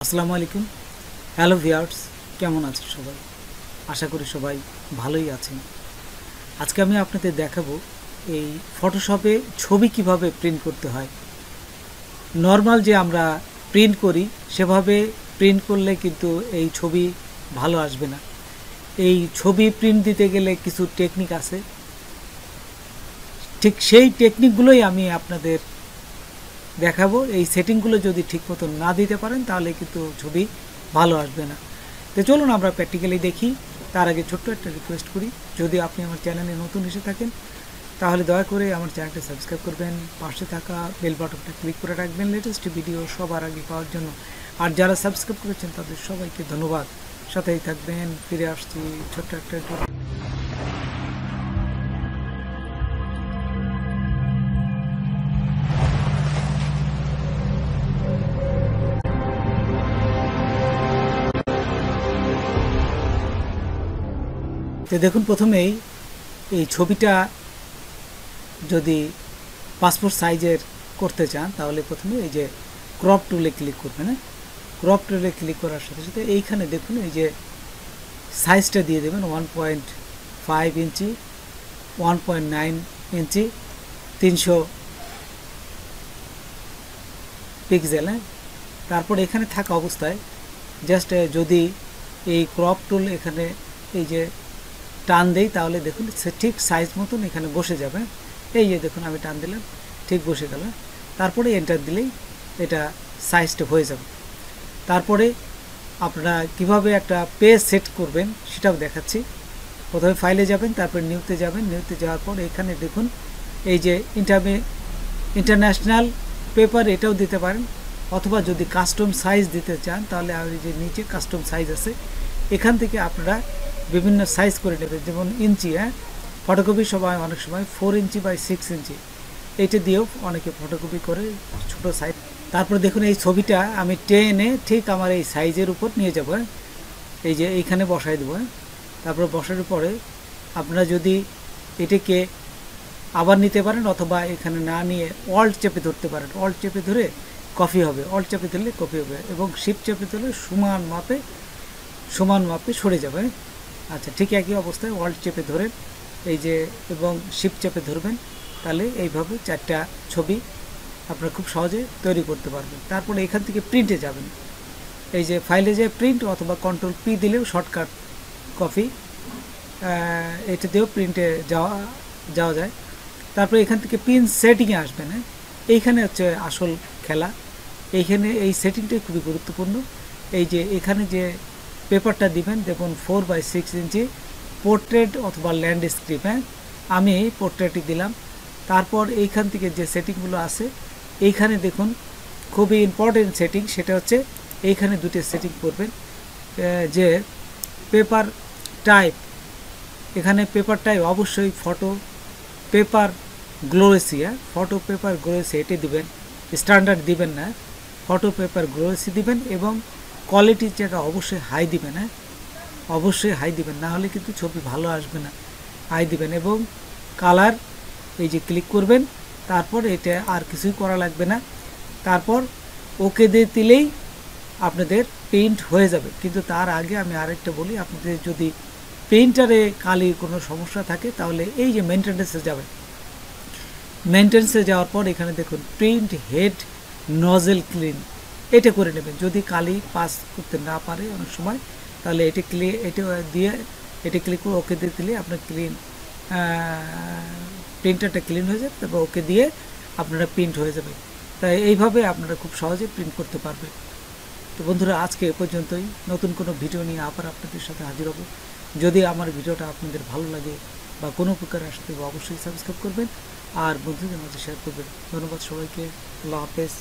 আসসালামু আলাইকুম। Hello viewers, কেমন আছেন সবাই? আশা করি সবাই ভালোই আছেন। আজকে আমি আপনাদের দেখাবো এই ফটোশপে ছবি কিভাবে প্রিন্ট করতে হয়। নর্মাল যে আমরা প্রিন্ট করি সেভাবে প্রিন্ট করলে কিন্তু এই ছবি ভালো আসবে না। এই ছবি প্রিন্ট দিতে গেলে কিছু টেকনিক আছে, ঠিক সেই টেকনিকগুলোই আমি আপনাদের দেখাবো। এই সেটিংগুলো যদি ঠিক মতো না দিতে পারেন তাহলে কিন্তু ছবি ভালো আসবে না। তো চলুন আমরা প্র্যাকটিক্যালি দেখি। তার আগে ছোট্ট একটা রিকোয়েস্ট করি, যদি আপনি আমার চ্যানেলে নতুন এসে থাকেন তাহলে দয়া করে আমার চ্যানেলটা সাবস্ক্রাইব করবেন, পাশে থাকা বেল বাটনটা ক্লিক করে রাখবেন লেটেস্ট ভিডিও সবার আগে পাওয়ার জন্য। আর যারা সাবস্ক্রাইব করেছেন তাদের সবাইকে ধন্যবাদ। সাথেই থাকবেন। ফিরে আসছি ছোট্ট একটা তো দেখুন, প্রথমেই এই ছবিটা যদি পাসপোর্ট সাইজের করতে চান তাহলে প্রথমে এই যে ক্রপ টুলে ক্লিক করবেন। ক্রপ টুলে ক্লিক করার সাথে সাথে এইখানে দেখুন এই যে সাইজটা দিয়ে দেবেন 1.5 ইঞ্চি, 1.9 ইঞ্চি, 300 পিক্সেল। তারপর এখানে থাকা অবস্থায় জাস্ট যদি এই ক্রপ টুল এখানে এই যে টান দেই তাহলে দেখুন সে ঠিক সাইজ মতন এখানে বসে যাবে। এই যে দেখুন আমি টান দিলাম, ঠিক বসে গেল। তারপরে এন্টার দিলেই এটা সাইজটা হয়ে যাবে। তারপরে আপনারা কিভাবে একটা পেজ সেট করবেন সেটাও দেখাচ্ছি। প্রথমে ফাইলে যাবেন, তারপর নিউতে যাবেন। নিউতে যাওয়ার পর এখানে দেখুন এই যে ইন্টারন্যাশনাল পেপার, এটাও দিতে পারেন, অথবা যদি কাস্টম সাইজ দিতে চান তাহলে এই যে নিচে কাস্টম সাইজ আছে, এখান থেকে আপনারা বিভিন্ন সাইজ করে নেবেন। যেমন ইঞ্চি, ফটোকপি সবাই অনেক সময় 4 ইঞ্চি বাই 6 ইঞ্চি এইটা দিয়েও অনেকে ফটোকপি করে ছোটো সাইজ। তারপর দেখুন এই ছবিটা আমি টেনে ঠিক আমার এই সাইজের উপর নিয়ে যাব। এই যে এইখানে বসাই দেবো। তারপর বসানোর পরে আপনারা যদি এটাকে আবার নিতে পারেন, অথবা এখানে না নিয়ে অল্ট চেপে ধরতে পারেন। অল্ট চেপে ধরে কপি হবে, অল্ট চেপে ধরলে কপি হবে, এবং শিফট চেপে ধরলে সমান মাপে সরে যাবে। আচ্ছা, ঠিক একই অবস্থায় অল্ট চেপে ধরেন এই যে, এবং শিফট চেপে ধরবেন, তাহলে এইভাবে 4টা ছবি আপনারা খুব সহজে তৈরি করতে পারবেন। তারপরে এখান থেকে প্রিন্টে যাবেন। এই যে ফাইলে যে প্রিন্ট অথবা কন্ট্রোল পি দিলেও শর্টকাট কপি, এটা দিয়েও প্রিন্টে যাওয়া যায়। তারপরে এখান থেকে প্রিন্ট সেটিংয়ে আসবেন। এইখানে হচ্ছে আসল খেলা। এইখানে এই সেটিংটাই খুবই গুরুত্বপূর্ণ। এই যে এখানে যে পেপারটা দিবেন দেখুন 4/6 ইঞ্চি পোর্ট্রেট অথবা ল্যান্ডস্কেপ। আমি এই পোর্ট্রেটই দিলাম। তারপর এইখান থেকে যে সেটিংগুলো আছে এইখানে দেখুন খুবই ইম্পর্টেন্ট সেটিং, সেটা হচ্ছে এইখানে দুটো সেটিং করবেন। যে পেপার টাইপ, এখানে পেপার টাইপ অবশ্যই photo paper glossy, photo paper glossy এটি দিবেন, স্ট্যান্ডার্ড দিবেন না, ফটো পেপার গ্লোসি দিবেন। এবং কোয়ালিটির জায়গা অবশ্যই হাই দিবেন। অবশ্যই হাই দিবেন, না হলে কিন্তু ছবি ভালো আসবে না। হাই দিবেন এবং কালার এই যে ক্লিক করবেন। তারপর এটা আর কিছুই করা লাগবে না। তারপর ওকে দিয়ে দিলেই আপনাদের প্রিন্ট হয়ে যাবে। কিন্তু তার আগে আমি আরেকটা বলি, আপনাদের যদি প্রিন্টারে কালির কোনো সমস্যা থাকে তাহলে এই যে মেনটেন্যান্সে যাবেন। মেনটেন্যান্সে যাওয়ার পর এখানে দেখুন প্রিন্ট হেড নজেল ক্লিন, এটা করে নেবেন। যদি কালি পাস করতে না পারে অনেক সময় তাহলে এটা ক্লিক করে ওকে দিয়ে দিলে আপনার প্রিন্টারটা ক্লিন হয়ে যাবে। তারপর ওকে দিয়ে আপনারা প্রিন্ট হয়ে যাবে। তাই এইভাবে আপনারা খুব সহজে প্রিন্ট করতে পারবেন। তো বন্ধুরা, আজকে এ পর্যন্তই। নতুন কোনো ভিডিও নিয়ে আবার আপনাদের সাথে হাজির হব। যদি আমার ভিডিওটা আপনাদের ভালো লাগে বা কোনো প্রকার আসতে অবশ্যই সাবস্ক্রাইব করবেন আর বন্ধুদের মাঝে শেয়ার করবেন। ধন্যবাদ সবাইকে। আল্লাহ হাফেজ।